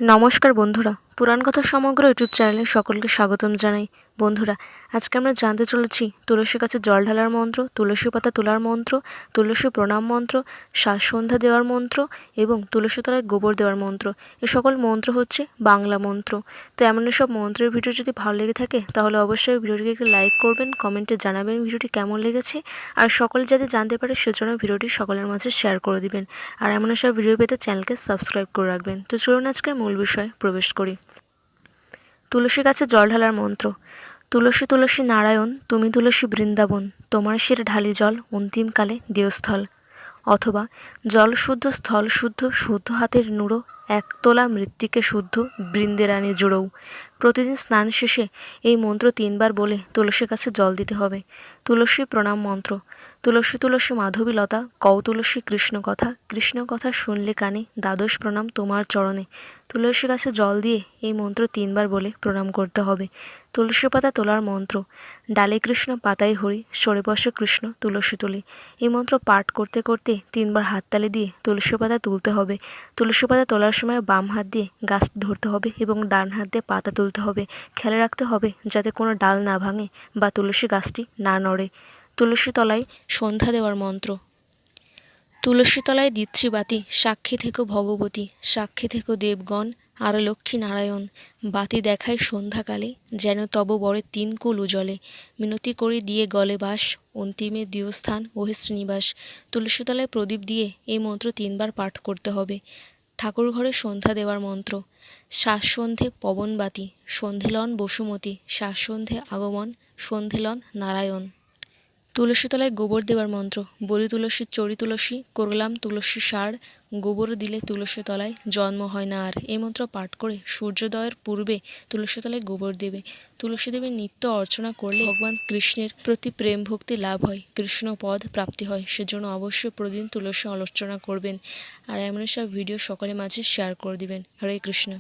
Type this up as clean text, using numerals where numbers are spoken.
নমস্কার বন্ধুরা, পুরাণ কথা সমগ্র ইউটিউব চ্যানেলে সকলকে স্বাগতম জানাই। বন্ধুরা, আজকে আমরা জানতে চলেছি তুলসী গাছে জল ঢালার মন্ত্র, তুলসী পাতা তোলার মন্ত্র, তুলসী প্রণাম মন্ত্র, শ্বাস সন্ধ্যা দেওয়ার মন্ত্র এবং তুলসী তলায় গোবর দেওয়ার মন্ত্র। এ সকল মন্ত্র হচ্ছে বাংলা মন্ত্র। তো এমন সব মন্ত্রের ভিডিও যদি ভালো লেগে থাকে তাহলে অবশ্যই ভিডিওটিকে একটু লাইক করবেন, কমেন্টে জানাবেন ভিডিওটি কেমন লেগেছে, আর সকলে যাতে জানতে পারে সেজন্য ভিডিওটি সকলের মাঝে শেয়ার করে দিবেন। আর এমন সব ভিডিও পেতে চ্যানেলকে সাবস্ক্রাইব করে রাখবেন। তো চলুন আজকের মূল বিষয়ে প্রবেশ করি। তুলসী গাছে জল ঢালার মন্ত্র। তুলসী তুলসী নারায়ণ, তুমি তুলসী বৃন্দাবন, তোমার শির ঢালি জল অন্তিমকালে দেওস্থল। অথবা জল শুদ্ধ স্থল শুদ্ধ, শুদ্ধ হাতের নুড়ো, এক তোলা মৃত্তিকে শুদ্ধ, বৃন্দেরানি জুড়ৌ। প্রতিদিন স্নান শেষে এই মন্ত্র 3 বার বলে তুলসী গাছে জল দিতে হবে। তুলসী প্রণাম মন্ত্র। তুলসী তুলসী মাধবী লতা, কও তুলসী কৃষ্ণ কথা, কৃষ্ণ কথা শুনলে কানে, দ্বাদশ প্রণাম তোমার চরণে। তুলসী গাছে জল দিয়ে এই মন্ত্র 3 বার বলে প্রণাম করতে হবে। তুলসী পাতা তোলার মন্ত্র। ডালে কৃষ্ণ পাতায় হরি, সরে বসে কৃষ্ণ তুলসী তুলি। এই মন্ত্র পাঠ করতে করতে 3 বার হাততালি দিয়ে তুলসী পাতা তুলতে হবে। তুলসী পাতা তোলার সময় বাম হাত দিয়ে গাছটি ধরতে হবে এবং ডান হাত দিয়ে পাতা তুলতে হবে। খেয়াল রাখতে হবে যাতে কোনো ডাল না ভাঙে বা তুলসী গাছটি না নড়ে। তুলসী তলায় সন্ধ্যা দেওয়ার মন্ত্র। তুলসী তলায় দিচ্ছি বাতি, সাক্ষী থেকো ভগবতী, সাক্ষী থেকো দেবগণ আর লক্ষ্মী নারায়ণ। বাতি দেখায় সন্ধ্যাকালে, যেন তব বরে 3 কুল উজলে। মিনতি করি দিয়ে গলে বাস, অন্তিমে দিও স্থান ওহে শ্রীনিবাস। তুলসী তলায় প্রদীপ দিয়ে এই মন্ত্র 3 বার পাঠ করতে হবে। ঠাকুর ঘরে সন্ধ্যা দেওয়ার মন্ত্র। শ্বাস সন্ধে পবনবাতি, সন্ধেলন বসুমতী, শ্বাস সন্ধে আগমন, সন্ধেলন নারায়ণ। তুলসী তলায় গোবর দেওয়ার মন্ত্র। বলি তুলসী চড়ি তুলসী, করলাম তুলসী সার, গোবর দিলে তুলসী তলায় জন্ম হয় না আর। এই মন্ত্র পাঠ করে সূর্যোদয়ের পূর্বে তুলসী তলায় গোবর দেবে। তুলসী দেবীর নিত্য অর্চনা করলে ভগবান কৃষ্ণের প্রতি প্রেম ভক্তি লাভ হয়, কৃষ্ণ পদ প্রাপ্তি হয়। সেজন্য অবশ্যই প্রতিদিন তুলসী অর্চনা করবেন আর এমন সব ভিডিও সকলের মাঝে শেয়ার করে দিবেন। হরে কৃষ্ণ।